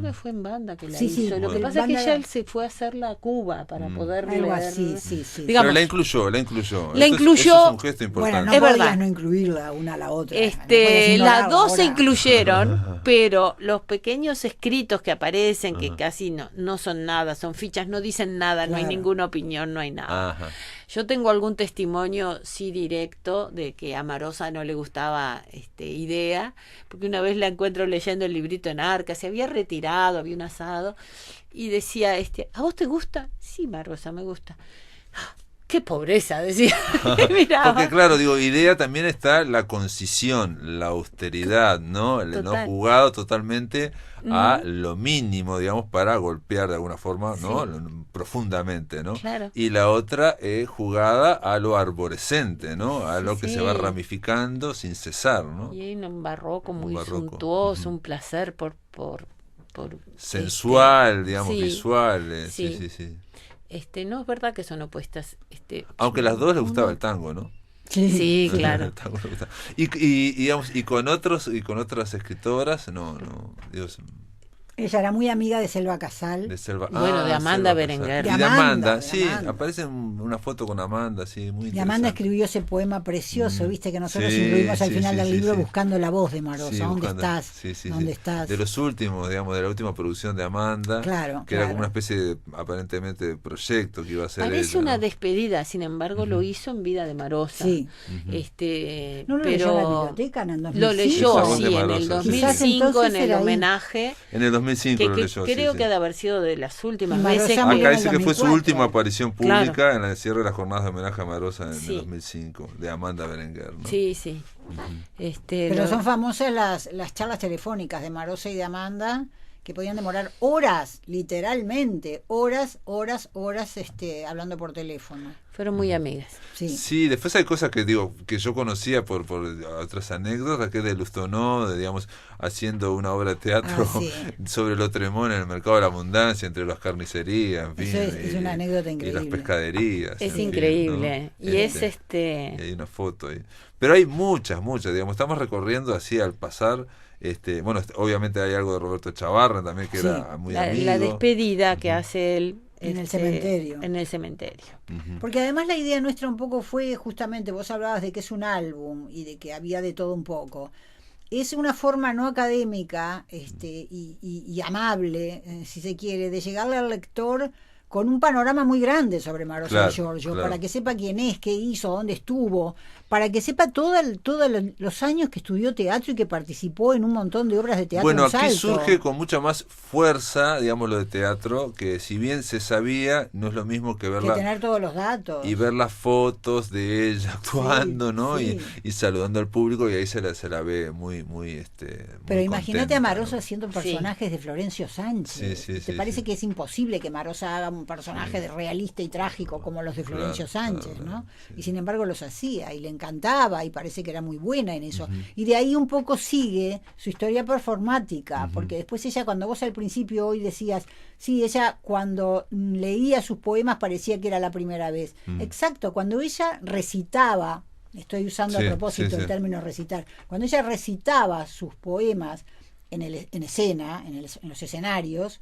que fue en Banda que la Sí, hizo. sí, Lo que bueno. pasa es que Banda ella se fue a hacerla a Cuba para poder Algo leer. así, sí. Digamos, Pero la incluyó. La Eso incluyó. es un gesto importante. Bueno, no Es podías verdad. no incluirla una a la otra. No podías ignorarla Las dos se ahora. incluyeron, pero los pequeños escritos que aparecen, que casi no son nada, son fichas, no dicen nada, no hay Claro. ninguna opinión, no hay nada. Ajá. Yo tengo algún testimonio, sí, directo, de que a Marosa no le gustaba Idea, porque una vez la encuentro leyendo el librito en Arca, se había retirado, había un asado, y decía, ¿a vos te gusta? Sí, Marosa, me gusta. ¡Qué pobreza!, decía. Miraba. Porque claro, digo, Idea también está la concisión, la austeridad, ¿no? El no jugado totalmente a lo mínimo, digamos, para golpear de alguna forma, ¿no? Profundamente, ¿no? Claro. Y la otra jugada a lo arborescente, ¿no? A lo que se va ramificando sin cesar, ¿no? Y hay un barroco muy barroco. suntuoso, un placer por sensual, digamos, sí, visual. sí. Sí. No es verdad que son opuestas. Aunque las dos les gustaba el tango, ¿no? Sí, claro. El tango les gustaba. Digamos, y con otras escritoras, no, Dios. Ella era muy amiga de Selva Casal. Bueno, de Amanda Berenguer. Y de Amanda, sí, aparece una foto con Amanda, sí, muy Y Amanda interesante. escribió ese poema precioso, viste, que nosotros incluimos al final del libro sí. buscando la voz de Marosa. Sí, ¿Dónde buscando- estás? sí, ¿Dónde estás? De los últimos, digamos, de la última producción de Amanda, Claro, que era como claro. una especie de, aparentemente, de proyecto que iba a hacer Parece ella, una ¿no? despedida, sin embargo, lo hizo en vida de Marosa. Sí. ¿No lo leyó en la biblioteca en el 2005? Lo leyó, Esa voz sí, de en el Marosa, sí. 2005, Quizás en el era ahí. homenaje. En el 2005 lo leyó, Creo sí, que sí. de haber sido de las últimas Y Marosa veces. murió Acá en el dice que fue su 2004. última aparición pública Claro. en el cierre de las jornadas de homenaje a Marosa en Sí. el 2005, de Amanda Berenguer, ¿no? Sí. Pero son famosas las charlas telefónicas de Marosa y de Amanda, que podían demorar horas, literalmente, horas, hablando por teléfono. Fueron muy amigas. Sí. Sí, después hay cosas que digo que yo conocía por otras anécdotas, que es de Lustonó, digamos, haciendo una obra de teatro Sí. sobre lo tremón en el mercado de la abundancia, entre las carnicerías, en fin, Eso es una anécdota y increíble. las pescaderías. Es en fin, increíble. ¿no? Y es Y hay una foto ahí. Pero hay muchas, digamos, estamos recorriendo así al pasar. Bueno, obviamente hay algo de Roberto Chavarra también, que Sí. era muy amigo. La despedida que hace él En el cementerio. En el cementerio. Porque además la idea nuestra un poco fue justamente, vos hablabas de que es un álbum y de que había de todo un poco. Es una forma no académica y amable, si se quiere, de llegarle al lector con un panorama muy grande sobre Marosa de Giorgio, para que sepa quién es, qué hizo, dónde estuvo, para que sepa todos los años que estudió teatro y que participó en un montón de obras de teatro. Bueno, en aquí Salto. surge con mucha más fuerza, digamos, lo de teatro, que si bien se sabía, no es lo mismo que Que verla tener todos los datos. y ver las fotos de ella actuando, ¿no? sí. Y saludando al público, y ahí se la ve muy Pero muy imagínate contenta, a Marosa ¿no? haciendo personajes de Florencio Sánchez. Sí, ¿Te sí, parece sí. que es imposible que Marosa haga un personaje de realista y trágico como los de Florencio Sánchez, ¿no? Sí. Y sin embargo los hacía y le encantaba y parece que era muy buena en eso. Y de ahí un poco sigue su historia performática, porque después ella, cuando vos al principio hoy decías, sí, ella cuando leía sus poemas parecía que era la primera vez. Exacto, cuando ella recitaba, estoy usando a propósito el término recitar, cuando ella recitaba sus poemas en escena, en los escenarios,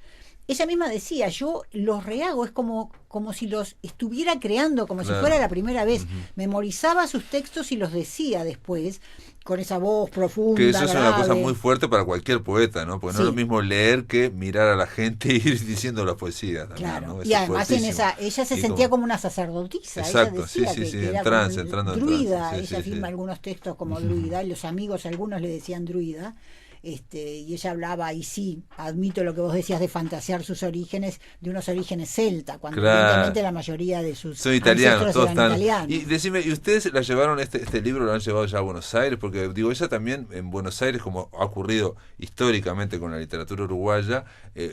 ella misma decía, yo los rehago, es como si los estuviera creando, como si fuera la primera vez. Memorizaba sus textos y los decía después, con esa voz profunda, que eso grave. Es una cosa muy fuerte para cualquier poeta, ¿no? Porque no es lo mismo leer que mirar a la gente e ir diciendo la poesía también, claro, ¿no? Y además ella se sentía como una sacerdotisa. Exacto, ella decía que era entrando druida, en trance. Ella firma algunos textos como druida, y los amigos, algunos le decían druida. Y ella hablaba, y sí, admito lo que vos decías de fantasear sus orígenes, de unos orígenes celta, cuando evidentemente la mayoría de sus son italianos, todos eran italianos. Y decime, ¿y ustedes la llevaron este libro, lo han llevado ya a Buenos Aires? Porque digo, ella también en Buenos Aires, como ha ocurrido históricamente con la literatura uruguaya,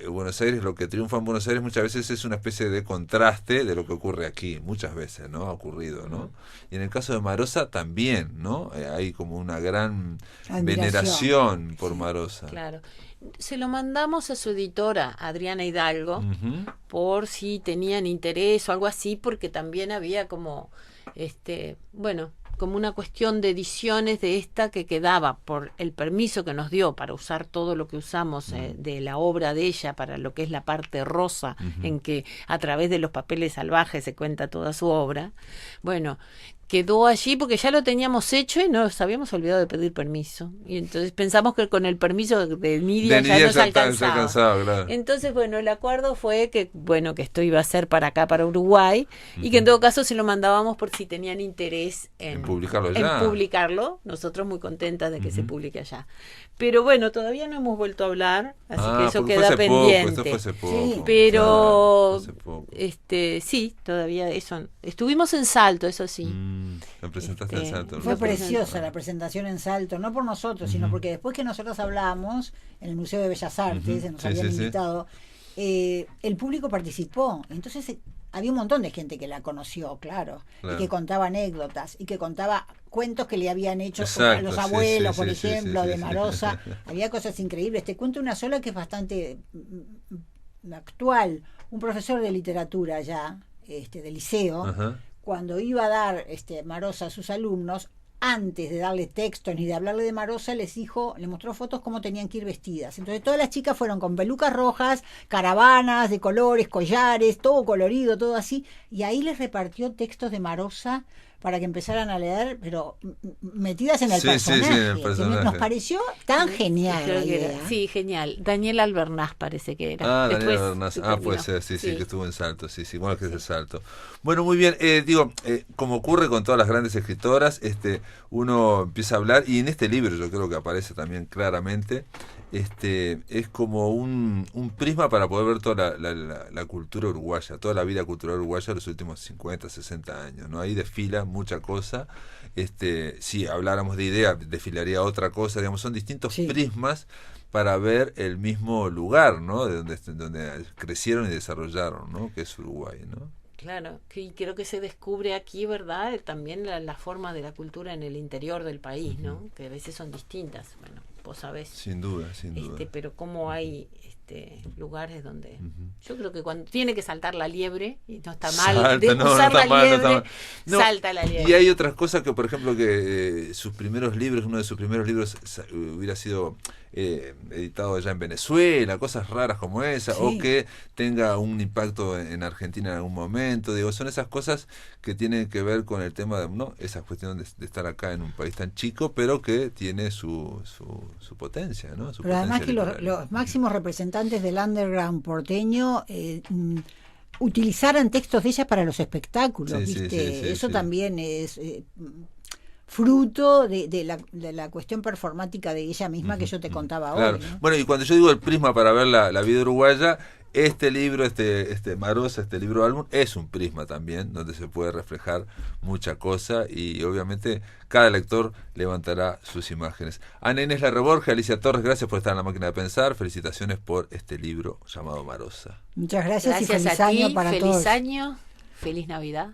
Buenos Aires, lo que triunfa en Buenos Aires muchas veces es una especie de contraste de lo que ocurre aquí, muchas veces, ¿no? Ha ocurrido, ¿no? Y en el caso de Marosa también, ¿no? Hay como una gran veneración por Marosa. Claro. Se lo mandamos a su editora, Adriana Hidalgo, por si tenían interés o algo así, porque también había como, como una cuestión de ediciones de esta que quedaba por el permiso que nos dio para usar todo lo que usamos de la obra de ella para lo que es la parte rosa, en que a través de los papeles salvajes se cuenta toda su obra. Bueno, quedó allí porque ya lo teníamos hecho y nos habíamos olvidado de pedir permiso. Y entonces pensamos que con el permiso de Nidia ya nos alcanzaba. Claro. Entonces, el acuerdo fue que esto iba a ser para acá, para Uruguay, y que en todo caso se lo mandábamos por si tenían interés en publicarlo allá. En publicarlo. Nosotros muy contentas de que se publique allá. Pero todavía no hemos vuelto a hablar, así que eso queda pendiente. Esto fue hace poco. Sí, pero poco. Sí, todavía eso. Estuvimos en Salto, eso sí. La presentaste en Salto. Fue preciosa la presentación en Salto, no por nosotros, sino porque después que nosotros hablamos en el Museo de Bellas Artes, nos habían invitado, el público participó. Entonces había un montón de gente que la conoció, claro, y que contaba anécdotas, y que contaba cuentos que le habían hecho a los abuelos, por ejemplo, de Marosa. Había cosas increíbles. Te cuento una sola que es bastante actual. Un profesor de literatura ya, de liceo, cuando iba a dar Marosa a sus alumnos, antes de darle texto ni de hablarle de Marosa, les mostró fotos cómo tenían que ir vestidas. Entonces todas las chicas fueron con pelucas rojas, caravanas de colores, collares, todo colorido, todo así, y ahí les repartió textos de Marosa para que empezaran a leer, pero metidas en el personaje. En el personaje. Nos pareció tan genial la idea. Sí, genial. Daniel Albernaz parece que era. Daniel Albernaz. Puede ser, sí, que estuvo en Salto, sí, que es el Salto. Bueno, muy bien, como ocurre con todas las grandes escritoras, uno empieza a hablar, y en este libro yo creo que aparece también claramente, es como un prisma para poder ver toda la cultura uruguaya, toda la vida cultural uruguaya de los últimos 50, 60 años, ¿no? Ahí desfila mucha cosa. Si habláramos de idea, desfilaría otra cosa, digamos, son distintos prismas para ver el mismo lugar, ¿no? De donde crecieron y desarrollaron, ¿no? Que es Uruguay, ¿no? Claro, que creo que se descubre aquí, ¿verdad? También la forma de la cultura en el interior del país, ¿no? Que a veces son distintas, vos sabés. Sin duda. Pero cómo hay lugares donde yo creo que cuando tiene que saltar la liebre, y no está mal salta la liebre. Y hay otras cosas que, por ejemplo, que uno de sus primeros libros hubiera sido editado allá en Venezuela, cosas raras como esa, o que tenga un impacto en Argentina en algún momento. Digo, son esas cosas que tienen que ver con el tema de esa cuestión de estar acá en un país tan chico, pero que tiene su potencia, ¿no? Pero además que los máximos representantes del underground porteño utilizaran textos de ella para los espectáculos, ¿viste? Eso también es fruto de la cuestión performática de ella misma que yo te contaba Claro. hoy, ¿no? Bueno, y cuando yo digo el prisma para ver la vida uruguaya, este libro, Marosa, este libro álbum, es un prisma también, donde se puede reflejar mucha cosa y obviamente cada lector levantará sus imágenes. Ana Inés Larreborge, Alicia Torres, gracias por estar en La Máquina de Pensar, felicitaciones por este libro llamado Marosa. Muchas gracias y Gracias feliz a ti, año para feliz todos. año, feliz Navidad.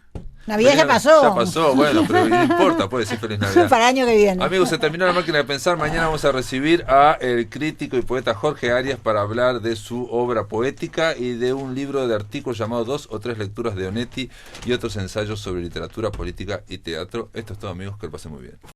Navidad ya pasó. Ya pasó, bueno, pero no importa, puede decir feliz Navidad. Para el año que viene. Amigos, se terminó La Máquina de Pensar. Mañana vamos a recibir a el crítico y poeta Jorge Arias para hablar de su obra poética y de un libro de artículos llamado 2 o 3 lecturas de Onetti y otros ensayos sobre literatura, política y teatro. Esto es todo, amigos, que lo pasen muy bien.